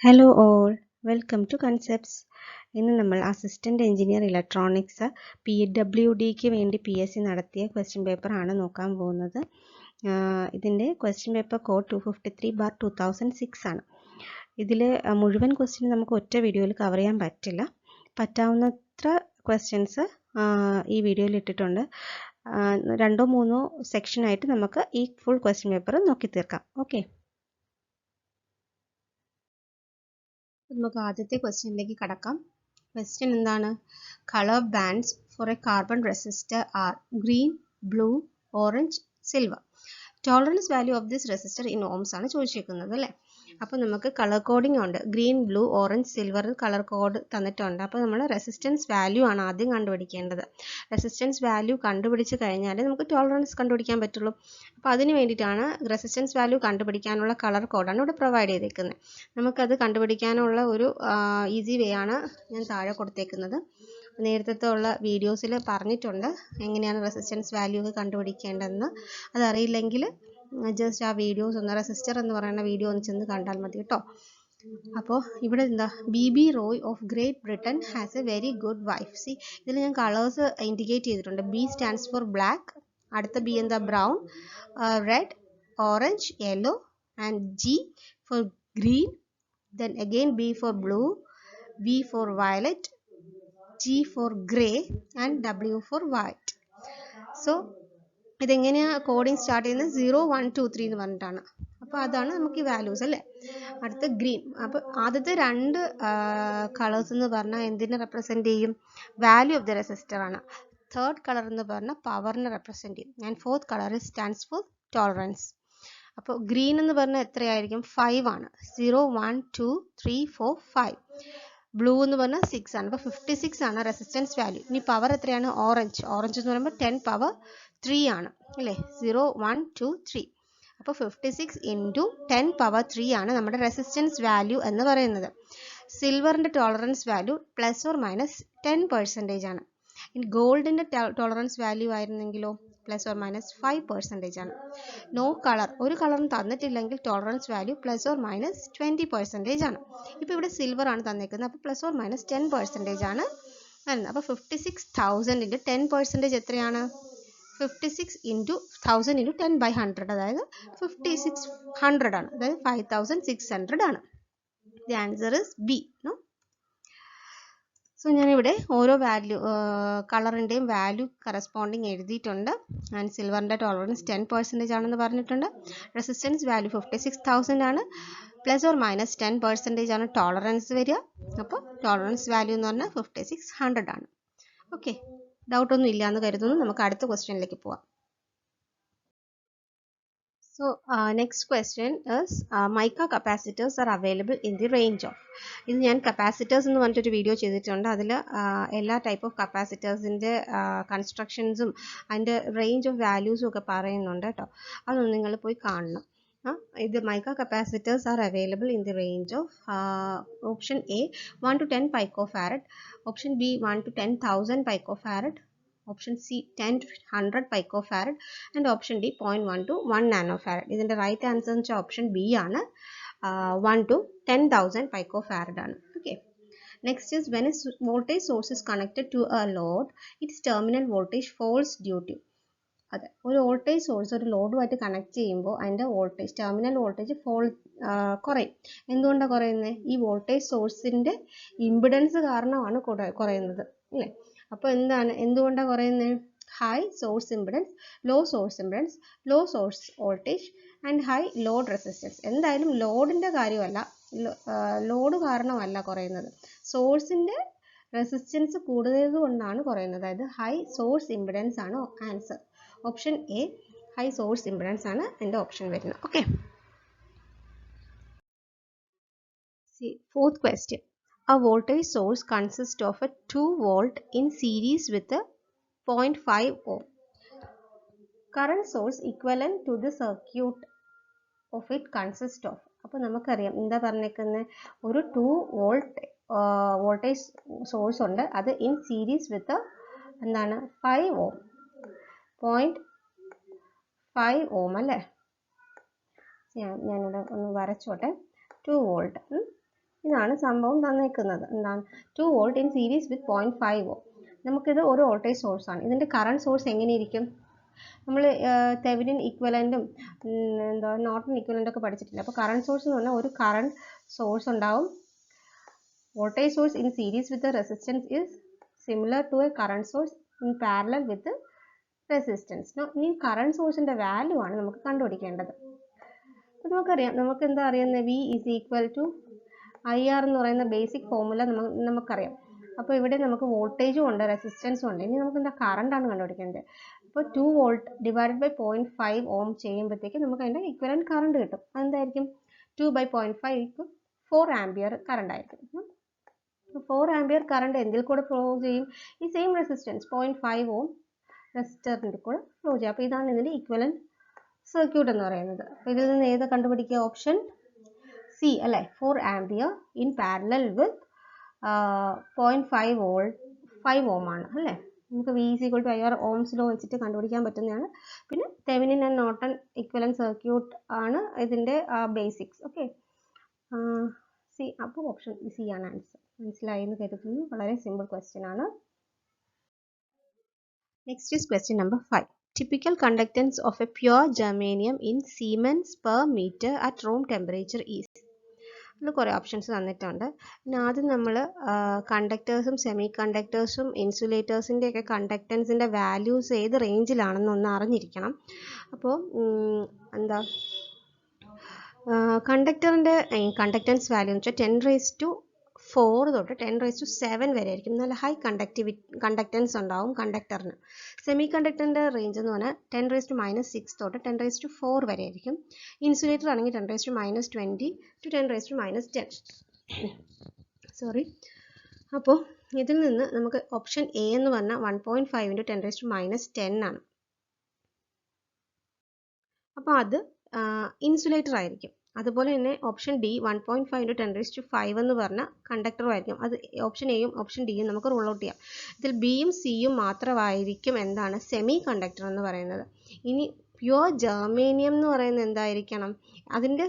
Hello all, welcome to Concepts. ഇന്ന് നമ്മൾ assistant engineer electronics PWDക്ക് വേണ്ടി PSC നടത്തിയ ക്വസ്റ്റ്യൻ പേപ്പർ ആണ് നോക്കാൻ പോകുന്നത്. ഇതിൻ്റെ ക്വസ്റ്റ്യൻ പേപ്പർ കോഡ് 253/2006 ആണ്. ഇതിൽ മുഴുവൻ ക്വസ്റ്റ്യൻ നമുക്ക് ഒറ്റ വീഡിയോയിൽ കവർ ചെയ്യാൻ പറ്റില്ല. പറ്റാവുന്നത്ര ക്വസ്റ്റ്യൻസ് ഈ വീഡിയോയിൽ ഇട്ടിട്ടുണ്ട്. രണ്ടോ മൂന്നോ സെക്ഷനായിട്ട് നമുക്ക് ഈ ഫുൾ ക്വസ്റ്റ്യൻ പേപ്പർ നോക്കി തീർക്കാം. ഓക്കെ, നമുക്ക് ആദ്യത്തെ ക്വസ്റ്റ്യനിലേക്ക് കടക്കാം. ക്വസ്റ്റ്യൻ എന്താണ്? Colour bands for a carbon resistor are green, blue, orange, silver. Tolerance value of this resistor in ohms ആണ് ചോദിച്ചിരിക്കുന്നത് അല്ലേ. അപ്പോൾ നമുക്ക് കളർ കോഡിംഗ് ഉണ്ട്. Green, blue, orange, silver colour code തന്നിട്ടുണ്ട്. അപ്പോൾ നമ്മൾ റെസിസ്റ്റൻസ് വാല്യൂ ആണ് ആദ്യം കണ്ടുപിടിക്കേണ്ടത്. റെസിസ്റ്റൻസ് വാല്യൂ കണ്ടുപിടിച്ച് കഴിഞ്ഞാലേ നമുക്ക് ടോളറൻസ് കണ്ടുപിടിക്കാൻ പറ്റുള്ളൂ. അപ്പോൾ അതിന് വേണ്ടിയിട്ടാണ് റെസിസ്റ്റൻസ് വാല്യൂ കണ്ടുപിടിക്കാനുള്ള കളർ കോഡാണ് ഇവിടെ പ്രൊവൈഡ് ചെയ്തേക്കുന്നത്. നമുക്കത് കണ്ടുപിടിക്കാനുള്ള ഒരു ഈസി വേ ആണ് ഞാൻ താഴെ കൊടുത്തേക്കുന്നത്. നേരത്തെ ഉള്ള വീഡിയോസിൽ പറഞ്ഞിട്ടുണ്ട് എങ്ങനെയാണ് റെസിസ്റ്റൻസ് വാല്യൂ ഒക്കെ കണ്ടുപിടിക്കേണ്ടതെന്ന്. അതറിയില്ലെങ്കിൽ ജസ്റ്റ് ആ വീഡിയോസ് ഒന്ന് റെസിസ്റ്റർ എന്ന് പറയുന്ന വീഡിയോ ഒന്ന് ചെന്ന് കണ്ടാൽ മതി കേട്ടോ. അപ്പോൾ ഇവിടെ എന്താ, BB Roy of Great Britain has a very good wife. See, ഇതിൽ ഞാൻ കളേഴ്സ് ഇൻഡിക്കേറ്റ് ചെയ്തിട്ടുണ്ട്. B സ്റ്റാൻഡ്സ് ഫോർ ബ്ലാക്ക്, അടുത്ത B എന്താ, brown, red, orange, yellow, and G for green, then again B for blue, V for violet, G for grey and W for white. So ഇതെങ്ങനെയാണ് coding start ചെയ്യുന്നത്? 0 1 2 3 എന്ന് പറഞ്ഞിട്ടാണ്. അപ്പോൾ അതാണ് നമുക്ക് ഈ വാല്യൂസ് അല്ലേ. അടുത്ത ഗ്രീൻ. അപ്പോൾ ആദ്യത്തെ രണ്ട് കളേഴ്സ് എന്ന് പറഞ്ഞാൽ എന്തിനെ റെപ്രസെൻറ്റ് ചെയ്യും? വാല്യൂ ഓഫ് ദ റെസിസ്റ്റർ ആണ്. തേർഡ് കളർ എന്ന് പറഞ്ഞാൽ പവറിനെ റെപ്രസെൻറ്റ് ചെയ്യും. And fourth colour stands for tolerance. അപ്പോൾ ഗ്രീൻ എന്ന് പറഞ്ഞാൽ എത്രയായിരിക്കും? 5 ആണ്. 0 1 2 3 4 5. ബ്ലൂ എന്ന് പറഞ്ഞാൽ 6 ആണ്. അപ്പോൾ 56 ആണ് റെസിസ്റ്റൻസ് വാല്യൂ. ഇനി പവർ എത്രയാണ്? ഓറഞ്ച്. ഓറഞ്ച് എന്ന് പറയുമ്പോൾ 10 പവർ 3 ആണ് അല്ലേ. 0 1 2 3. അപ്പോൾ 56 ഇൻറ്റു 10 പവർ 3 ആണ് നമ്മുടെ റെസിസ്റ്റൻസ് വാല്യൂ എന്ന് പറയുന്നത്. സിൽവറിൻ്റെ ടോളറൻസ് വാല്യൂ +or -10% ആണ്. ഇനി ഗോൾഡിൻ്റെ ടോളറൻസ് വാല്യൂ ആയിരുന്നെങ്കിലോ +or-5% ആണ്. നോ കളർ, ഒരു കളറും തന്നിട്ടില്ലെങ്കിൽ ടോളറൻസ് വാല്യൂ +or-20% ആണ്. ഇപ്പോൾ ഇവിടെ സിൽവർ ആണ് തന്നിരിക്കുന്നത്. അപ്പോൾ +or-10% ആണ് വരുന്നത്. അപ്പോൾ 56,000 10% എത്രയാണ്? 56 ഇൻറ്റു 1000 ഇൻറ്റു 10/100, അതായത് 5600 ആണ്. അതായത് 5600 ആണ്. The answer is B. No. So ഞാനിവിടെ ഓരോ വാല്യൂ കളറിൻ്റെയും വാല്യൂ കറസ്പോണ്ടിങ് എഴുതിയിട്ടുണ്ട്. ആൻഡ് സിൽവറിൻ്റെ ടോളറൻസ് 10% ആണെന്ന് പറഞ്ഞിട്ടുണ്ട്. റെസിസ്റ്റൻസ് വാല്യൂ 56,000 ആണ്. +or-10% ആണ് ടോളറൻസ് വരിക. അപ്പോൾ ടോളറൻസ് വാല്യൂ എന്ന് പറഞ്ഞാൽ 5600 ആണ്. ഓക്കെ, ഡൗട്ടൊന്നും ഇല്ല എന്ന് കരുതുന്നു. നമുക്ക് അടുത്ത ക്വസ്റ്റ്യനിലേക്ക് പോവാം. So next question is mica capacitors are available in the range of. ഇത് ഞാൻ capacitors എന്ന് പറഞ്ഞിട്ടൊരു വീഡിയോ ചെയ്തിട്ടുണ്ട്. അതിൽ എല്ലാ ടൈപ്പ് ഓഫ് കപ്പാസിറ്റേഴ്സിൻ്റെ കൺസ്ട്രക്ഷൻസും അതിൻ്റെ റേഞ്ച് ഓഫ് വാല്യൂസും ഒക്കെ പറയുന്നുണ്ട് കേട്ടോ. അതൊന്ന് നിങ്ങൾ പോയി കാണണം. ഇത് mica capacitors are available in the range of option A 1 to 10 picofarad, option B 1 to 10,000 picofarad, option C 10 to 100 picofarad and option D 0.1 to 1 nanofarad. ഇതിൻ്റെ റൈറ്റ് ആൻസർ എന്ന് വെച്ചാൽ ഓപ്ഷൻ ബി ആണ്. 1 to 10,000 picofarad ആണ്. Okay, next is when a voltage source is connected to a load its terminal voltage falls due to. അതെ, ഒരു voltage source ഒരു ലോഡുമായിട്ട് connect ചെയ്യുമ്പോൾ അതിൻ്റെ വോൾട്ടേജ് ടെർമിനൽ വോൾട്ടേജ് കുറയും. എന്തുകൊണ്ടാണ് കുറയുന്നത്? ഈ വോൾട്ടേജ് സോഴ്സിൻ്റെ ഇമ്പിഡൻസ് കാരണമാണ് കുറയുന്നത് അല്ലേ. അപ്പോൾ എന്തുകൊണ്ടാണ് കുറയുന്നത്? High source impedance, low source impedance, low source voltage and high load resistance. എന്തായാലും ലോഡിൻ്റെ കാര്യമല്ല, ലോഡ് കാരണമല്ല കുറയുന്നത്. സോഴ്സിൻ്റെ റെസിസ്റ്റൻസ് കൂടുതൽ കൊണ്ടാണ് കുറയുന്നത്. അതായത് ഹൈ സോഴ്സ് ഇമ്പിഡൻസ് ആണ് answer. Option A high source impedance ആണ് എൻ്റെ ഓപ്ഷൻ വരുന്നത്. Okay, fourth question. A voltage source consists of a 2 volt in series with a 0.5 ohm current source equivalent to the circuit of it consists of. അപ്പോൾ നമുക്കറിയാം എന്താ പറഞ്ഞേക്കുന്നത്, ഒരു 2 volt voltage source ഉണ്ട്. അത് ഇൻ സീരീസ് വിത്ത് എന്താണ് 5 ohm, 0.5 ohm അല്ലേ. ഞാനിവിടെ ഒന്ന് വരച്ചോട്ടെ. 2 volt ഇതാണ് സംഭവം തന്നേക്കുന്നത്. എന്താണ് 2 volt in series with 0.5 ohm. നമുക്കിത് ഒരു വോൾട്ടേജ് സോഴ്സാണ്. ഇതിൻ്റെ കറണ്ട് സോഴ്സ് എങ്ങനെയിരിക്കും? നമ്മൾ തെവനിൻ ഇക്വലൻറ്റും എന്താ നോർട്ടൺ ഇക്വലൻ്റ് ഒക്കെ പഠിച്ചിട്ടില്ല. അപ്പോൾ കറണ്ട് സോഴ്സ് എന്ന് പറഞ്ഞാൽ ഒരു കറണ്ട് സോഴ്സ് ഉണ്ടാവും. Voltage source in series with resistance is similar to a current source in parallel with resistance. ഇനി കറണ്ട് സോഴ്സിൻ്റെ വാല്യൂ ആണ് നമുക്ക് കണ്ടുപിടിക്കേണ്ടത്. അപ്പോൾ നമുക്കറിയാം, നമുക്ക് എന്താ അറിയുന്നത്? V is equal to I R എന്ന് പറയുന്ന ബേസിക് ഫോർമുല നമുക്കറിയാം. അപ്പോൾ ഇവിടെ നമുക്ക് വോൾട്ടേജും ഉണ്ട്, റെസിസ്റ്റൻസും ഉണ്ട്. ഇനി നമുക്ക് എന്താ കറണ്ടാണ് കണ്ടുപിടിക്കേണ്ടത്. അപ്പോൾ 2 volt ഡിവൈഡഡ് ബൈ 0.5 ഓം ചെയ്യുമ്പോഴത്തേക്ക് നമുക്ക് അതിൻ്റെ ഇക്വലൻറ്റ് കറണ്ട് കിട്ടും. അതെന്തായിരിക്കും? 2 by 0.5 4 ആംപിയർ കറണ്ട് ആയിരിക്കും. 4 ആംപിയർ കറണ്ട് എന്തിൽ കൂടെ ഫ്ലോ ചെയ്യും? ഈ സെയിം റെസിസ്റ്റൻസ് 0.5 ഓം റെസിസ്റ്ററിൻ്റെ കൂടെ ഫ്ലോ ചെയ്യും. അപ്പോൾ ഇതാണ് ഇതിൻ്റെ ഇക്വലൻറ്റ് സർക്യൂട്ട് എന്ന് പറയുന്നത്. അപ്പോൾ ഇതിൽ നിന്ന് ഏത് കണ്ടുപിടിക്കുക? ഓപ്ഷൻ സി അല്ലേ, 4 ampere in parallel with 0.5 volt 5 ohm ആണ് അല്ലേ. നമുക്ക് V is equal to I R ohm's law വെച്ചിട്ട് കണ്ടുപിടിക്കാൻ പറ്റുന്നതാണ്. പിന്നെ Thevenin and Norton equivalent circuit ആണ് ഇതിൻ്റെ ബേസിക്സ്. Okay, C. അപ്പോൾ ഓപ്ഷൻ സി ആണ് ആൻസർ. മനസ്സിലായി എന്ന് കരുതുന്നു. വളരെ സിമ്പിൾ ക്വസ്റ്റ്യൻ ആണ്. Next is question number 5. Typical conductance of a pure germanium in Siemens per meter at room temperature is. ഇതിൽ കുറേ ഓപ്ഷൻസ് തന്നിട്ടുണ്ട്. പിന്നെ ആദ്യം നമ്മൾ കണ്ടക്ടേഴ്സും സെമി കണ്ടക്ടേഴ്സും ഇൻസുലേറ്റേഴ്സിൻ്റെയൊക്കെ കണ്ടക്റ്റൻസിൻ്റെ വാല്യൂസ് ഏത് റേഞ്ചിലാണെന്നൊന്ന് അറിഞ്ഞിരിക്കണം. അപ്പോൾ എന്താ കണ്ടക്ടറിൻ്റെ കണ്ടക്റ്റൻസ് വാല്യൂ എന്ന് വെച്ചാൽ 10⁴ തൊട്ട് 10�7 വരെ ആയിരിക്കും. നല്ല ഹൈ കണ്ടക്റ്റൻസ് ഉണ്ടാവും കണ്ടക്ടറിന്. സെമി കണ്ടക്ടറിൻ്റെ റേഞ്ച് എന്ന് പറഞ്ഞാൽ 10⁻⁻6 തൊട്ട് 10⁴ വരെ ആയിരിക്കും. ഇൻസുലേറ്റർ ആണെങ്കിൽ 10⁻20 to 10⁻10. സോറി. അപ്പോൾ ഇതിൽ നിന്ന് നമുക്ക് ഓപ്ഷൻ എ എന്ന് പറഞ്ഞാൽ 1.5 × 10⁻10 ആണ്. അപ്പോൾ അത് ഇൻസുലേറ്റർ ആയിരിക്കും. അതുപോലെ തന്നെ ഓപ്ഷൻ ഡി 1.5 × 10⁵ എന്ന് പറഞ്ഞ കണ്ടക്ടറും ആയിരിക്കും. അത് ഓപ്ഷൻ എയും ഓപ്ഷൻ ഡിയും നമുക്ക് റൂൾ ഔട്ട് ചെയ്യാം. ഇതിൽ ബിയും സിയും മാത്രമായിരിക്കും എന്താണ് സെമി കണ്ടക്ടർ എന്ന് പറയുന്നത്. ഇനി പ്യുവർ ജർമേനിയം എന്ന് പറയുന്നത് എന്തായിരിക്കണം? അതിൻ്റെ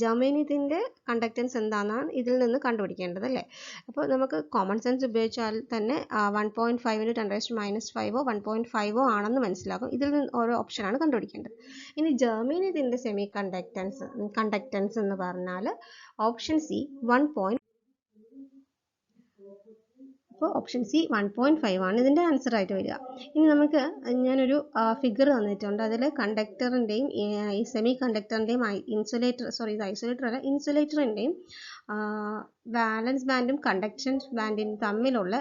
ജർമേനിയത്തിൻ്റെ കണ്ടക്റ്റൻസ് എന്താണെന്നാണ് ഇതിൽ നിന്ന് കണ്ടുപിടിക്കേണ്ടത് അല്ലേ. അപ്പോൾ നമുക്ക് കോമൺ സെൻസ് ഉപയോഗിച്ചാൽ തന്നെ 1.5 × 10⁻5 1.5 ആണെന്ന് മനസ്സിലാക്കും. ഇതിൽ നിന്ന് ഓരോ ഓപ്ഷനാണ് കണ്ടുപിടിക്കേണ്ടത്. ഇനി ജർമേനിയത്തിൻ്റെ സെമി കണ്ടക്റ്റൻസ് എന്ന് പറഞ്ഞാൽ ഓപ്ഷൻ സി 1. അപ്പോൾ ഓപ്ഷൻ സി 1.5 ആണ് ഇതിൻ്റെ ആൻസർ ആയിട്ട് വരിക. ഇനി നമുക്ക് ഞാനൊരു ഫിഗർ തന്നിട്ടുണ്ട്. അതിൽ കണ്ടക്ടറിൻ്റെയും ഈ സെമി കണ്ടക്ടറിൻ്റെയും ഇത് ഐസൊലേറ്റർ അല്ല, ഇൻസുലേറ്ററിൻ്റെയും വാലൻസ് ബാൻഡും കണ്ടക്ഷൻ ബാൻഡും തമ്മിലുള്ള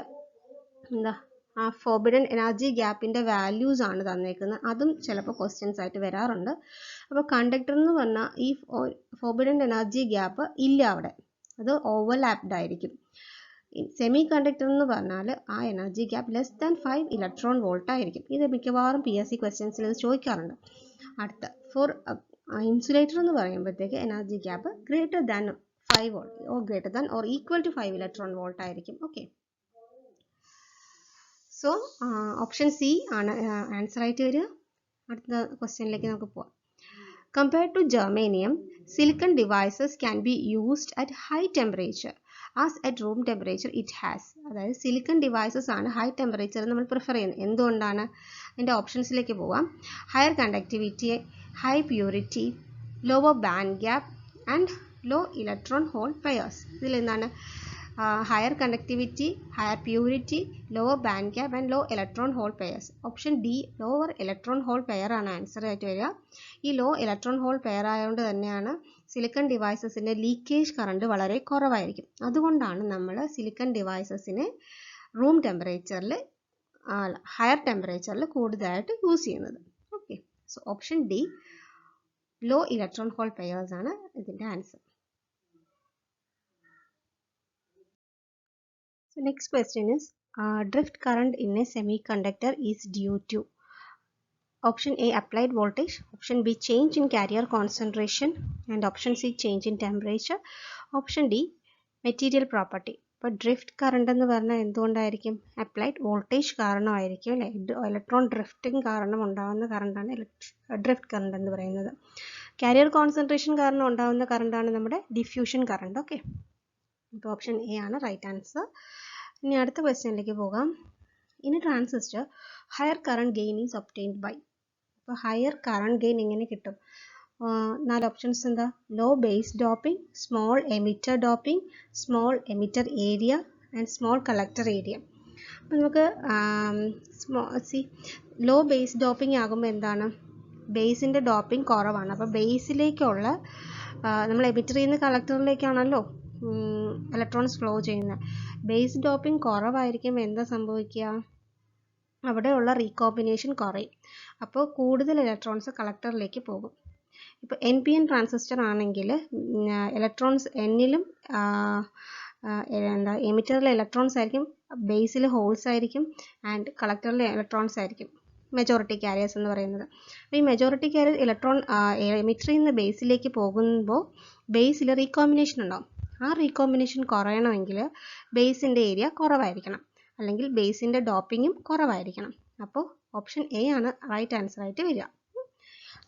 ആ ഫോർബിഡൻ എനർജി ഗ്യാപ്പിൻ്റെ വാല്യൂസ് ആണ് തന്നേക്കുന്നത്. അതും ചിലപ്പോൾ ക്വസ്റ്റ്യൻസ് ആയിട്ട് വരാറുണ്ട്. അപ്പോൾ കണ്ടക്ടർ എന്ന് പറഞ്ഞാൽ ഈ ഫോർബിഡൻ എനർജി ഗ്യാപ്പ് ഇല്ല അവിടെ, അത് ഓവർലാപ്ഡ് ആയിരിക്കും. സെമി കണ്ടക്ടർ എന്ന് പറഞ്ഞാൽ ആ എനർജി ഗ്യാപ്പ് <5 ഇലക്ട്രോൺ വോൾട്ട് ആയിരിക്കും. ഇത് മിക്കവാറും PSC ക്വസ്റ്റ്യൻസിൽ ഇത് ചോദിക്കാറുണ്ട്. അടുത്ത ഫോർ ഇൻസുലേറ്റർ എന്ന് പറയുമ്പോഴത്തേക്ക് energy gap >5 volt or equal to 5 electron volt ആയിരിക്കും. ഓക്കെ, സോ ഓപ്ഷൻ സി ആണ് ആൻസർ ആയിട്ട് വരിക. അടുത്ത ക്വസ്റ്റ്യനിലേക്ക് നമുക്ക് പോവാം. Compared to germanium, silicon devices can be used at high temperature as at room temperature it has. അതായത് സിലിക്കൺ ഡിവൈസസ് ആണ് ഹൈ ടെമ്പറേച്ചർ നമ്മൾ പ്രിഫർ ചെയ്യുന്നത്. എന്തുകൊണ്ടാണ്? അതിൻ്റെ ഓപ്ഷൻസിലേക്ക് പോവാം. Higher conductivity, high purity, lower band gap and low electron hole pairs. ഇതിലെന്താണ്? Higher conductivity, higher purity, lower band gap and low electron hole pairs. Option D lower electron hole pair ആണ് answer ആയിട്ട് വരിക. ഈ law electron hole pair ആയതുകൊണ്ട് തന്നെയാണ് silicon ഡിവൈസസിൻ്റെ leakage current വളരെ കുറവായിരിക്കും. അതുകൊണ്ടാണ് നമ്മൾ സിലിക്കൺ ഡിവൈസസിനെ റൂം ടെമ്പറേച്ചറിൽ ഹയർ ടെമ്പറേച്ചറിൽ കൂടുതലായിട്ട് യൂസ് ചെയ്യുന്നത്. Okay, so option D low electron hole pairs ആണ് ഇതിൻ്റെ answer. So next question is drift current in a semiconductor is due to option A applied voltage, option B change in carrier concentration, and option C change in temperature, option D material property. അപ്പോൾ drift current എന്ന് പറഞ്ഞാൽ എന്തുകൊണ്ടായിരിക്കും? Applied voltage കാരണമായിരിക്കും അല്ലേ. Electron drifting കാരണം ഉണ്ടാകുന്ന കറണ്ടാണ് drift current എന്ന് പറയുന്നത്. Carrier concentration കാരണം ഉണ്ടാകുന്ന കറണ്ടാണ് നമ്മുടെ ഡിഫ്യൂഷൻ കറണ്ട്. ഓക്കെ, അപ്പോൾ ഓപ്ഷൻ എ ആണ് റൈറ്റ് ആൻസർ. ഇനി അടുത്ത ക്വസ്റ്റ്യനിലേക്ക് പോകാം. In a transistor higher current gain is obtained by. അപ്പോൾ ഹയർ കറണ്ട് ഗെയിൻ എങ്ങനെ കിട്ടും? 4 ഓപ്ഷൻസ് എന്താ? Low base doping, small emitter doping, small emitter area and small collector area. അപ്പോൾ നമുക്ക് ലോ ബേസ് ഡോപ്പിംഗ് ആകുമ്പോൾ എന്താണ്? ബേസിൻ്റെ ഡോപ്പിംഗ് കുറവാണ്. അപ്പോൾ ബേസിലേക്കുള്ള നമ്മൾ എമിറ്ററിൽ നിന്ന് കളക്ടറിലേക്കാണല്ലോ ഇലക്ട്രോൺസ് ഫ്ലോ ചെയ്യുന്നത്. ബേസ് ഡോപ്പിംഗ് കുറവായിരിക്കും എന്താ സംഭവിക്കുക? അവിടെയുള്ള റീകോമ്പിനേഷൻ കുറയും. അപ്പോൾ കൂടുതൽ ഇലക്ട്രോൺസ് കളക്ടറിലേക്ക് പോകും. ഇപ്പോൾ NPN ട്രാൻസിസ്റ്റർ ആണെങ്കിൽ ഇലക്ട്രോൺസ് എന്നിലും എന്താ എമിറ്ററിലെ ഇലക്ട്രോൺസ് ആയിരിക്കും, ബേസിൽ ഹോൾസ് ആയിരിക്കും, ആൻഡ് കളക്ടറിലെ ഇലക്ട്രോൺസ് ആയിരിക്കും മെജോറിറ്റി ക്യാരിയേഴ്സ് എന്ന് പറയുന്നത്. അപ്പോൾ ഈ മെജോറിറ്റി ക്യാരിയർ ഇലക്ട്രോൺ എമിറ്ററിൽ നിന്ന് ബേസിലേക്ക് പോകുമ്പോൾ ബേസിൽ റീകോമ്പിനേഷൻ ഉണ്ടാവും. ആ റീകോമ്പിനേഷൻ കുറയണമെങ്കിൽ ബേസിൻ്റെ ഏരിയ കുറവായിരിക്കണം, അല്ലെങ്കിൽ ബേസിൻ്റെ ഡോപ്പിങ്ങും കുറവായിരിക്കണം. അപ്പോൾ ഓപ്ഷൻ എ ആണ് റൈറ്റ് ആൻസർ ആയിട്ട് വരിക.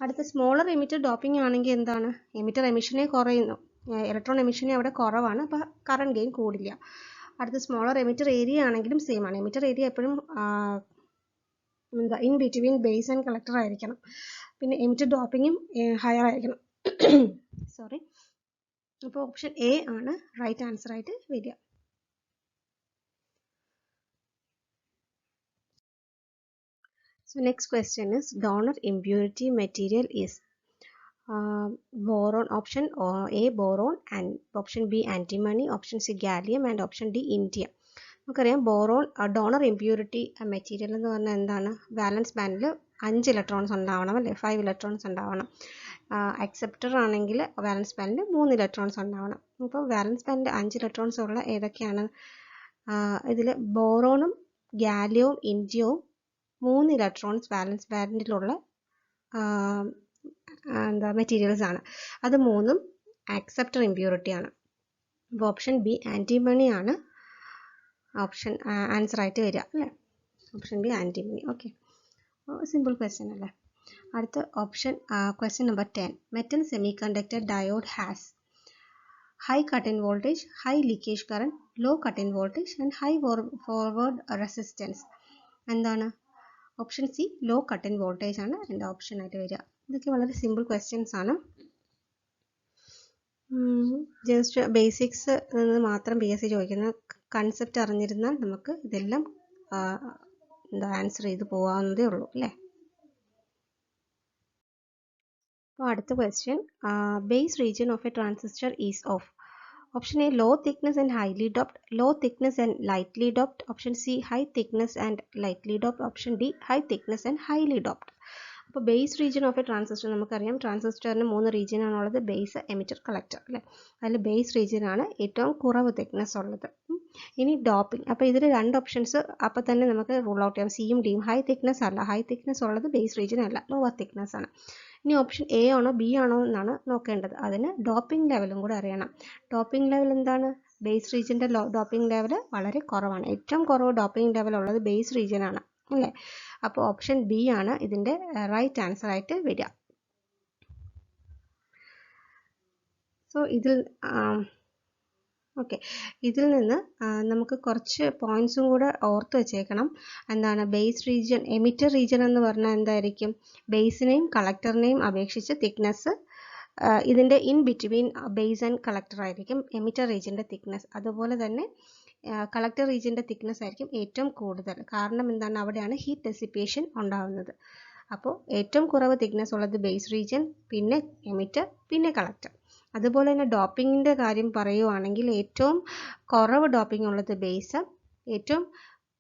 അടുത്ത സ്മോളർ എമിറ്റർ ഡോപ്പിംഗ് ആണെങ്കിൽ എന്താണ്? എമിറ്റർ എമിഷനെ കുറയുന്നു, ഇലക്ട്രോൺ എമിഷനെ അവിടെ കുറവാണ്, അപ്പോൾ കറണ്ട് ഗെയിൻ കൂടില്ല. അടുത്ത സ്മോളർ എമിറ്റർ ഏരിയ ആണെങ്കിലും സെയിം ആണ്. എമിറ്റർ ഏരിയ എപ്പോഴും എന്താ in between base and collector ആയിരിക്കണം. പിന്നെ എമിറ്റർ ഡോപ്പിങ്ങും ഹയർ ആയിരിക്കണം. സോറി. അപ്പോൾ ഓപ്ഷൻ എ ആണ് റൈറ്റ് ആൻസർ ആയിട്ട് വരിക. So next question is donor impurity material is boron. Option A boron, and option B antimony, option C gallium, and option D indium. നമുക്കറിയാം boron donor impurity material എന്ന് പറഞ്ഞാൽ എന്താണ്? വാലൻസ് ബാൻഡിൽ 5 electrons ഉണ്ടാവണം അല്ലേ, 5 electrons ഉണ്ടാവണം. Acceptor ആണെങ്കിൽ വാലൻസ് ബാൻഡിൽ 3 ഇലക്ട്രോൺസ് ഉണ്ടാവണം. അപ്പോൾ വാലൻസ് ബാൻഡിൽ 5 ഇലക്ട്രോൺസ് ഉള്ള ഏതൊക്കെയാണ്? ഇതിൽ ബോറോണും ഗാലിയവും ഇൻഡിയവും 3 ഇലക്ട്രോൺസ് വാലൻസ് ബാൻഡിലുള്ള എന്താ മെറ്റീരിയൽസ് ആണ്. അത് മൂന്നും ആക്സെപ്റ്റർ ഇമ്പ്യൂരിറ്റി ആണ്. അപ്പോൾ ഓപ്ഷൻ ബി ആൻറ്റിമണി ആണ് ഓപ്ഷൻ ആൻസർ ആയിട്ട് വരിക അല്ലേ. Option B antimony. Okay, simple question അല്ലേ. അടുത്ത option question number 10. Metal semiconductor diode has high cut in voltage, high leakage current, low cut in voltage and high forward resistance. എന്താണ്? Option C low cut in voltage ആണ് എൻ്റെ option ആയിട്ട് വരിക. ഇതൊക്കെ വളരെ simple questions ആണ്. Just basics നിന്ന് മാത്രം PSC ചോദിക്കുന്ന കൺസെപ്റ്റ് അറിഞ്ഞിരുന്നാൽ നമുക്ക് ഇതെല്ലാം എന്താ ആൻസർ ചെയ്ത് പോകാവുന്നതേ ഉള്ളൂ അല്ലേ. അപ്പോൾ അടുത്ത question, base region of A transistor is of. Option A low thickness and highly doped, low thickness and lightly doped, option C high thickness and lightly doped, option D high thickness and highly doped. അപ്പോൾ base region of A transistor നമുക്കറിയാം, ട്രാൻസിസ്റ്ററിന് 3 region ആണുള്ളത്, base, emitter, collector അല്ലേ. അതിൽ base region ആണ് ഏറ്റവും കുറവ് thickness ഉള്ളത്. ഇനി ഡോപ്പിംഗ്, അപ്പോൾ ഇതിൽ 2 ഓപ്ഷൻസ് അപ്പോൾ തന്നെ നമുക്ക് റൂൾ ഔട്ട് ചെയ്യാം. സിയും ഡിയും. ഹൈ തിക്നെസ് അല്ല, ഹൈ തിക്നെസ് ഉള്ളത് ബേസ് റീജിയൻ അല്ല, ലോവർ തിക്നെസ് ആണ്. ഇനി ഓപ്ഷൻ എ ആണോ ബി ആണോ എന്നാണ് നോക്കേണ്ടത്. അതിന് ഡോപ്പിംഗ് ലെവലും കൂടെ അറിയണം. ഡോപ്പിംഗ് ലെവൽ എന്താണ്? ബേസ് റീജിയൻ്റെ ഡോപ്പിംഗ് ലെവൽ വളരെ കുറവാണ്. ഏറ്റവും കുറവ് ഡോപ്പിംഗ് ലെവൽ ഉള്ളത് ബേസ് റീജിയൻ ആണ് അല്ലേ. അപ്പോൾ ഓപ്ഷൻ ബി ആണ് ഇതിൻ്റെ റൈറ്റ് ആൻസർ ആയിട്ട് വരിക. സോ ഇതിൽ നിന്ന് നമുക്ക് കുറച്ച് പോയിന്റ്സും കൂടെ ഓർത്ത് വെച്ചേക്കണം. എന്താണ്? ബേസ് റീജിയൻ, എമിറ്റർ റീജിയൻ എന്ന് പറഞ്ഞാൽ എന്തായിരിക്കും? ബേസിനെയും കളക്ടറിനെയും അപേക്ഷിച്ച് തിക്നെസ് ഇതിൻ്റെ in between base and collector ആയിരിക്കും എമിറ്റർ റീജിയൻ്റെ തിക്നെസ്. അതുപോലെ തന്നെ കളക്ടർ റീജിയൻ്റെ തിക്നെസ് ആയിരിക്കും ഏറ്റവും കൂടുതൽ. കാരണം എന്താണ്? അവിടെയാണ് ഹീറ്റ് ഡെസിപ്പേഷൻ ഉണ്ടാകുന്നത്. അപ്പോൾ ഏറ്റവും കുറവ് തിക്നെസ് ഉള്ളത് ബേസ് റീജിയൻ, പിന്നെ എമിറ്റർ, പിന്നെ കളക്ടർ. അതുപോലെ തന്നെ ഡോപ്പിങ്ങിൻ്റെ കാര്യം പറയുവാണെങ്കിൽ ഏറ്റവും കുറവ് ഡോപ്പിംഗ് ഉള്ളത് ബേസ്, ഏറ്റവും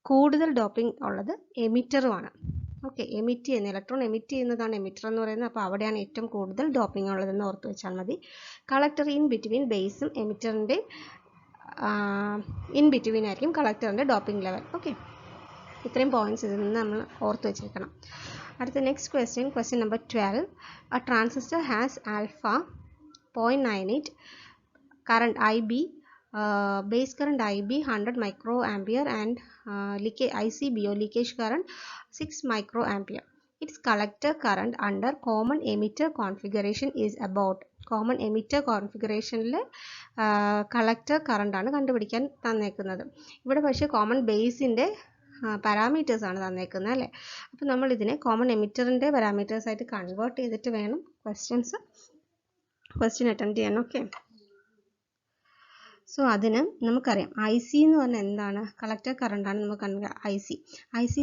കൂടുതൽ ഡോപ്പിംഗ് ഉള്ളത് എമിറ്ററുമാണ്. ഓക്കെ, എമിറ്റ് ചെയ്യുന്ന ഇലക്ട്രോൺ എമിറ്റ് ചെയ്യുന്നതാണ് എമിറ്റർ എന്ന് പറയുന്നത്. അപ്പോൾ അവിടെയാണ് ഏറ്റവും കൂടുതൽ ഡോപ്പിംഗ് ഉള്ളതെന്ന് ഓർത്ത് വെച്ചാൽ മതി. കളക്ടർ ഇൻ ബിറ്റ്വീൻ ബേസും എമിറ്ററിൻ്റെ ഇൻ ബിറ്റ്വീൻ ആയിരിക്കും കളക്ടറിൻ്റെ ഡോപ്പിംഗ് ലെവൽ. ഓക്കെ, ഇത്രയും പോയിന്റ്സ് ഇതിൽ നിന്ന് നമ്മൾ ഓർത്ത് വെച്ചേക്കണം. അടുത്ത next question, question number 12. A transistor has alpha 0.98 current IB, base current IB 100 microampere and ICBO leakage current 6 microampere. Its collector current under common emitter configuration is about. Common emitter കോൺഫിഗറേഷനിൽ collector കറണ്ടാണ് കണ്ടുപിടിക്കാൻ തന്നേക്കുന്നത്. ഇവിടെ പക്ഷേ common ബേസിൻ്റെ പാരാമീറ്റേഴ്സാണ് തന്നേക്കുന്നത് അല്ലേ. അപ്പോൾ നമ്മൾ ഇതിനെ കോമൺ എമിറ്ററിൻ്റെ പാരാമീറ്റേഴ്സായിട്ട് കൺവേർട്ട് ചെയ്തിട്ട് വേണം ക്വസ്റ്റ്യൻ അറ്റംപ്റ്റ് ചെയ്യാൻ. ഓക്കെ, സോ അതിന് നമുക്കറിയാം ഐ സി എന്ന് പറഞ്ഞാൽ എന്താണ്, കളക്ടർ കറണ്ടാണ്. നമുക്ക് I C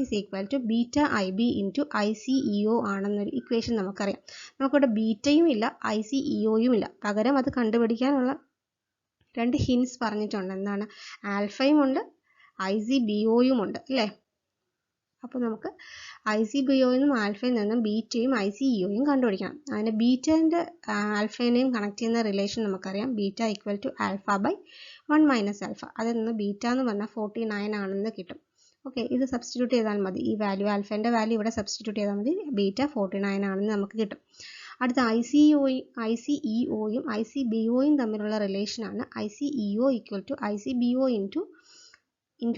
is equal to beta I B into I C E O ആണെന്നൊരു ഇക്വേഷൻ നമുക്കറിയാം. നമുക്കിവിടെ ബീറ്റയും ഇല്ല ഐ സി ഇ ഒയും ഇല്ല, പകരം അത് കണ്ടുപിടിക്കാനുള്ള 2 ഹിൻസ് പറഞ്ഞിട്ടുണ്ട്. എന്താണ്, ആൽഫയും ഉണ്ട് ഐ സി ബി ഒയും ഉണ്ട് അല്ലേ. അപ്പോൾ നമുക്ക് ഐ സി ബി ഒയിൽ നിന്നും ആൽഫയിൽ നിന്നും ബീറ്റയും ഐ സി ഇ ഒയും കണ്ടുപിടിക്കണം. അതിന് ബീറ്റേൻ്റെ ആൽഫേനെയും കണക്ട് ചെയ്യുന്ന റിലേഷൻ നമുക്കറിയാം. Beta equal to alpha by 1 minus alpha. അതിൽ നിന്ന് ബീറ്റ എന്ന് പറഞ്ഞാൽ 49 ആണെന്ന് കിട്ടും. ഓക്കെ, ഇത് സബ്സ്റ്റിറ്റ്യൂട്ട് ചെയ്താൽ മതി. ഈ വാല്യൂ ആൽഫേൻ്റെ വാല്യൂ ഇവിടെ സബ്സ്റ്റിറ്റ്യൂട്ട് ചെയ്താൽ മതി. ബീറ്റ 49 ആണെന്ന് നമുക്ക് കിട്ടും. അടുത്ത ഐ സി ഇ ഒയും ഐ സി ബി ഒയും തമ്മിലുള്ള റിലേഷനാണ് I C E O equal to I C B O into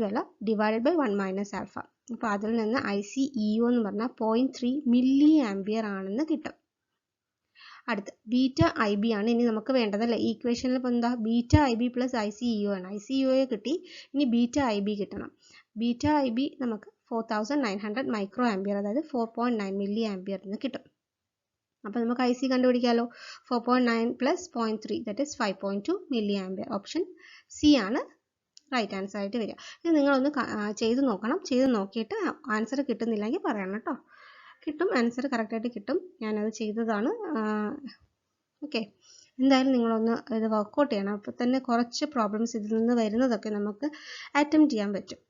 അല്ല ഡിവൈഡഡ് ബൈ 1 മൈനസ് ആൽഫ. അപ്പോൾ അതിൽ നിന്ന് ഐ സി ഇ ഒ എന്ന് പറഞ്ഞാൽ 0.3 മില്ലി ആംപിയർ ആണെന്ന് കിട്ടും. അടുത്ത ബീറ്റ ഐ ബി ആണ് ഇനി നമുക്ക് വേണ്ടതല്ലേ. ഈ ഇക്വേഷനിൽ ഇപ്പോൾ എന്താ, beta I B plus I C E O ആണ്. ഐ സി ഇ ഒയെ കിട്ടി, ഇനി ബീറ്റ ഐ ബി കിട്ടണം. ബീറ്റ ഐ ബി നമുക്ക് 4900 മൈക്രോ ആംപിയർ, അതായത് 4.9 മില്ലി ആംപിയർ എന്ന് കിട്ടും. അപ്പോൾ നമുക്ക് ഐ സി കണ്ടുപിടിക്കാമല്ലോ. 4.9 plus 0.3 that is 5.2 milli ampere. Option C ആണ് റൈറ്റ് ആൻസർ ആയിട്ട് വരിക. ഇത് നിങ്ങളൊന്ന് ചെയ്ത് നോക്കണം. ചെയ്ത് നോക്കിയിട്ട് ആൻസർ കിട്ടുന്നില്ലെങ്കിൽ പറയണം കേട്ടോ. കിട്ടും, ആൻസർ കറക്റ്റായിട്ട് കിട്ടും. ഞാനത് ചെയ്തതാണ്. ഓക്കെ, എന്തായാലും നിങ്ങളൊന്ന് ഇത് വർക്കൗട്ട് ചെയ്യണം. അപ്പോൾ തന്നെ കുറച്ച് പ്രോബ്ലംസ് ഇതിൽ നിന്ന് വരുന്നതൊക്കെ നമുക്ക് അറ്റംപ്റ്റ് ചെയ്യാൻ പറ്റും.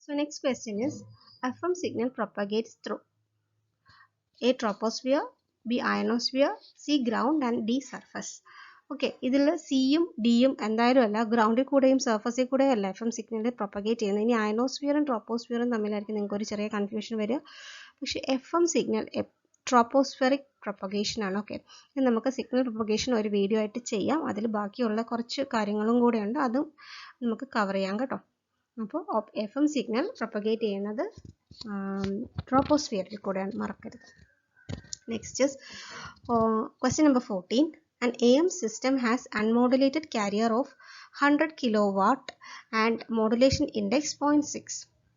So next question is FM signal propagates through A troposphere, B ionosphere, C ground and D surface. Okay, ഇതിൽ സിയും ഡിയും എന്തായാലും അല്ല, ഗ്രൗണ്ടിൽ കൂടെയും സർഫസിൽ കൂടെയും അല്ല FM സിഗ്നൽ പ്രൊപ്പഗേറ്റ് ചെയ്യുന്നത്. ഇനി അയനോസ്ഫിയറും ട്രോപ്പോസ്ഫിയറും തമ്മിലായിരിക്കും നിങ്ങൾക്ക് ഒരു ചെറിയ കൺഫ്യൂഷൻ വരിക. പക്ഷേ FM സിഗ്നൽ ട്രോപ്പോസ്ഫിയറിക് പ്രൊപ്പഗേഷൻ ആണ്. ഓക്കെ, ഇത് നമുക്ക് സിഗ്നൽ പ്രൊപ്പഗേഷൻ ഒരു വീഡിയോ ആയിട്ട് ചെയ്യാം. അതിൽ ബാക്കിയുള്ള കുറച്ച് കാര്യങ്ങളും കൂടെ ഉണ്ട്, അതും നമുക്ക് കവർ ചെയ്യാം കേട്ടോ. അപ്പോൾ FM സിഗ്നൽ പ്രൊപ്പഗേറ്റ് ചെയ്യുന്നത് ട്രോപ്പോസ്ഫിയറിൽ കൂടെയാണ്, മറക്കരുത്. Next is question number 14. An AM system has unmodulated carrier of 100 kilowatt and modulation index 0.6.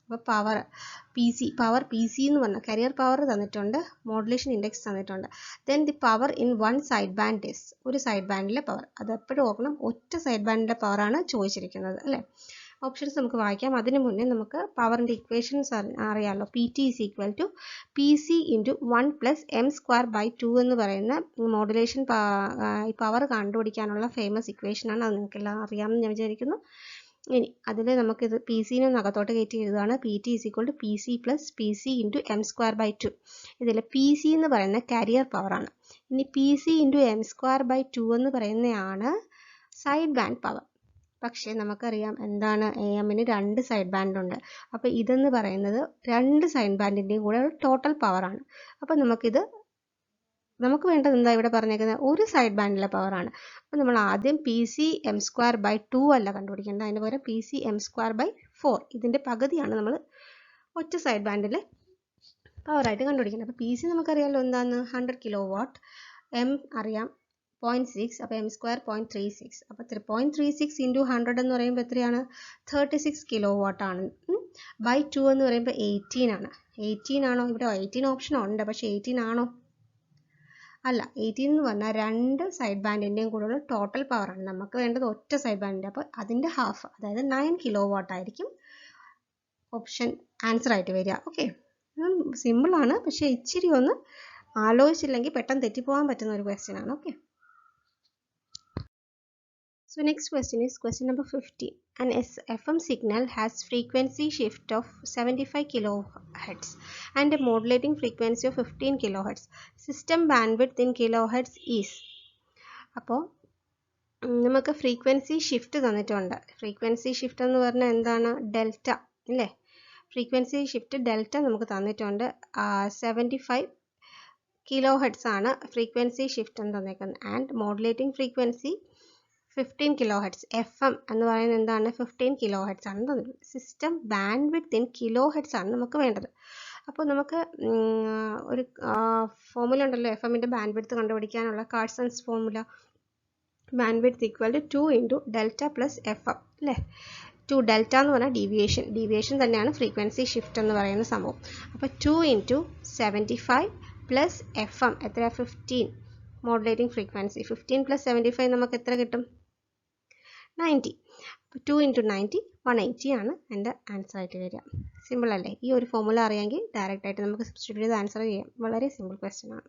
അപ്പോൾ പവർ പി സി എന്ന് പറഞ്ഞാൽ കരിയർ പവർ തന്നിട്ടുണ്ട്, മോഡുലേഷൻ ഇൻഡെക്സ് തന്നിട്ടുണ്ട്. Then the power in one side band is, ഒരു side ബാൻഡിലെ power. അത് എപ്പോഴും ഓർക്കണം, ഒറ്റ സൈഡ് ബാൻഡിലെ പവറാണ് ചോദിച്ചിരിക്കുന്നത് അല്ലേ. ഓപ്ഷൻസ് നമുക്ക് വായിക്കാം. അതിന് മുന്നേ നമുക്ക് പവറിൻ്റെ ഇക്വേഷൻസ് അറിയാമല്ലോ. P T is equal to P C into 1 plus M square by 2 എന്ന് പറയുന്ന മോഡുലേഷൻ ഈ പവർ കണ്ടുപിടിക്കാനുള്ള ഫേമസ് ഇക്വേഷനാണ്. അത് നിങ്ങൾക്കെല്ലാം അറിയാമെന്ന് ഞാൻ വിചാരിക്കുന്നു. ഇനി അതിൽ നമുക്കിത് പി സിനെ അകത്തോട്ട് കയറ്റി എഴുതുകയാണ്. P T is equal to P C plus P C into M square by 2. ഇതിൽ പി സി എന്ന് പറയുന്ന കാരിയർ പവറാണ്. ഇനി P C into M square by 2 എന്ന് പറയുന്നതാണ് സൈഡ് ബാൻഡ് പവർ. പക്ഷേ നമുക്കറിയാം എന്താണ്, എ എമ്മിന് 2 സൈഡ് ബാൻഡ് ഉണ്ട്. അപ്പോൾ ഇതെന്ന് പറയുന്നത് 2 സൈഡ് ബാൻഡിൻ്റെയും കൂടെ ടോട്ടൽ പവറാണ്. അപ്പോൾ നമുക്ക് വേണ്ടത് എന്താ ഇവിടെ പറഞ്ഞേക്കുന്നത്, ഒരു സൈഡ് ബാൻഡിലെ പവറാണ്. അപ്പോൾ നമ്മൾ ആദ്യം P C M square by 2 അല്ല കണ്ടുപിടിക്കേണ്ടത്, അതിന് പകരം P C M square by 4, ഇതിൻ്റെ പകുതിയാണ് നമ്മൾ ഒറ്റ സൈഡ് ബാൻഡിലെ പവറായിട്ട് കണ്ടുപിടിക്കുന്നത്. അപ്പോൾ പി സി നമുക്കറിയാമല്ലോ എന്താണ്, 100 കിലോ വാട്ട്, എം അറിയാം 0.6, അപ്പോൾ എം സ്ക്വയർ 0.36. അപ്പോൾ 0.36 ഇൻറ്റു 100 എന്ന് പറയുമ്പോൾ എത്രയാണ്, 36 കിലോ വാട്ടാണ്. ബൈ 2 എന്ന് പറയുമ്പോൾ 18 ആണ്. 18 ആണോ ഇവിടെ, 18 ഓപ്ഷൻ ഉണ്ട്, പക്ഷേ 18 ആണോ, അല്ല. 18 എന്ന് പറഞ്ഞാൽ 2 സൈഡ് ബാൻഡിൻ്റെയും കൂടെയുള്ള ടോട്ടൽ പവറാണ്. നമുക്ക് വേണ്ടത് ഒറ്റ സൈഡ് ബാൻഡിൻ്റെ, അപ്പോൾ അതിൻ്റെ ഹാഫ്, അതായത് 9 കിലോ വാട്ട് ആയിരിക്കും ഓപ്ഷൻ ആൻസർ ആയിട്ട് വരിക. ഓക്കെ, സിമ്പിളാണ്, പക്ഷേ ഇച്ചിരി ഒന്ന് ആലോചിച്ചില്ലെങ്കിൽ പെട്ടെന്ന് തെറ്റിപ്പോകാൻ പറ്റുന്ന ഒരു ക്വസ്റ്റ്യൻ ആണ്. Okay, so next question is question number 15. An FM signal has frequency shift of 75 kilohertz and a modulating frequency of 15 kilohertz. System bandwidth in kilohertz is. അപ്പോൾ നമുക്ക് ഫ്രീക്വൻസി ഷിഫ്റ്റ് തന്നിട്ടുണ്ട്. ഫ്രീക്വൻസി ഷിഫ്റ്റ് എന്ന് പറഞ്ഞാൽ എന്താണ്, delta അല്ലേ. Frequency shift delta നമുക്ക് തന്നിട്ടുണ്ട്. 75 kilo hertz ആണ് ഫ്രീക്വൻസി ഷിഫ്റ്റ് എന്ന് തന്നേക്കുന്നത്. And modulating frequency 15 kilo hertz. F M എന്ന് പറയുന്നത് എന്താണ്, 15 കിലോ ഹെർട്സ് ആണ് തന്നിട്ടുള്ളത്. System bandwidth in kilo hertz ആണ് നമുക്ക് വേണ്ടത്. അപ്പോൾ നമുക്ക് ഒരു ഫോർമുല ഉണ്ടല്ലോ എഫ് ബാൻഡ് വിഡ്ത്ത് കണ്ടുപിടിക്കാനുള്ള Carson's formula. Bandwidth equal to 2 into delta plus F M അല്ലേ. 2 ഡെൽറ്റ എന്ന് പറഞ്ഞാൽ ഡീവിയേഷൻ തന്നെയാണ് ഫ്രീക്വൻസി ഷിഫ്റ്റ് എന്ന് പറയുന്ന സംഭവം. അപ്പോൾ 2 ഇൻറ്റു 75 പ്ലസ് എഫ് എം എത്രയാണ് 15 മോഡുലേറ്റിംഗ് ഫ്രീക്വൻസി. 15 പ്ലസ് 75 നമുക്ക് എത്ര കിട്ടും? 90. അപ്പോൾ 2 ഇൻറ്റു 90 180 ആണ് എൻ്റെ ആൻസർ ആയിട്ട് വരിക. സിമ്പിൾ അല്ലേ? ഈ ഒരു ഫോർമുല അറിയാമെങ്കിൽ ഡയറക്റ്റ് ആയിട്ട് നമുക്ക് സബ്സ്റ്റിറ്റ്യൂട്ട് ചെയ്ത് ആൻസർ ചെയ്യാം. വളരെ സിമ്പിൾ ക്വസ്റ്റ്യൻ ആണ്.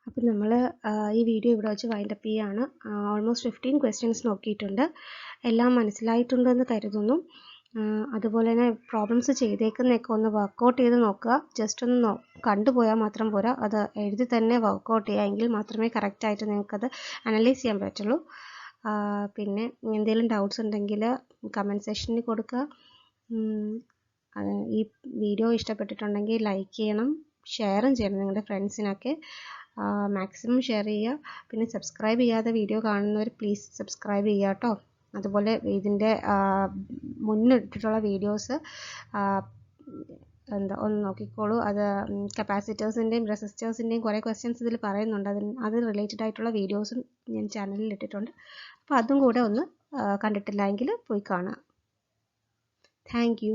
അപ്പോൾ നമ്മൾ ഈ വീഡിയോ ഇവിടെ വെച്ച് വൈൻഡപ്പ് ചെയ്യുകയാണ്. ഓൾമോസ്റ്റ് 15 ക്വസ്റ്റ്യൻസ് നോക്കിയിട്ടുണ്ട്. എല്ലാം മനസ്സിലായിട്ടുണ്ടെന്ന് കരുതുന്നു. അതുപോലെ തന്നെ പ്രോബ്ലംസ് ചെയ്തേക്കുന്നതൊക്കെ ഒന്ന് വർക്കൗട്ട് ചെയ്ത് നോക്കുക. ജസ്റ്റ് ഒന്ന് കണ്ടുപോയാൽ മാത്രം പോരാ, അത് എഴുതി തന്നെ വർക്കൗട്ട് ചെയ്യുക. എങ്കിൽ മാത്രമേ കറക്റ്റായിട്ട് നിങ്ങൾക്കത് അനലൈസ് ചെയ്യാൻ പറ്റുള്ളൂ. പിന്നെ എന്തെങ്കിലും ഡൗട്ട്സ് ഉണ്ടെങ്കിൽ കമൻറ്റ് സെക്ഷനിൽ കൊടുക്കുക. ഈ വീഡിയോ ഇഷ്ടപ്പെട്ടിട്ടുണ്ടെങ്കിൽ ലൈക്ക് ചെയ്യണം, ഷെയറും ചെയ്യണം നിങ്ങളുടെ ഫ്രണ്ട്സിനൊക്കെ. മാക്സിമം ഷെയർ ചെയ്യുക. പിന്നെ സബ്സ്ക്രൈബ് ചെയ്യാതെ വീഡിയോ കാണുന്നവർ പ്ലീസ് സബ്സ്ക്രൈബ് ചെയ്യുക കേട്ടോ. അതുപോലെ ഇതിൻ്റെ മുന്നിട്ടിട്ടുള്ള വീഡിയോസ് ഒന്ന് നോക്കിക്കോളൂ. അത് കപ്പാസിറ്റേഴ്സിൻ്റെയും റെസിസ്റ്റേഴ്സിൻ്റെയും കുറേ ക്വസ്റ്റ്യൻസ് ഇതിൽ പറയുന്നുണ്ട്. അത് റിലേറ്റഡ് ആയിട്ടുള്ള വീഡിയോസും ഞാൻ ചാനലിൽ ഇട്ടിട്ടുണ്ട്. അപ്പോൾ അതും കൂടെ ഒന്ന് കണ്ടിട്ടില്ല എങ്കിൽ പോയി കാണുക. Thank you.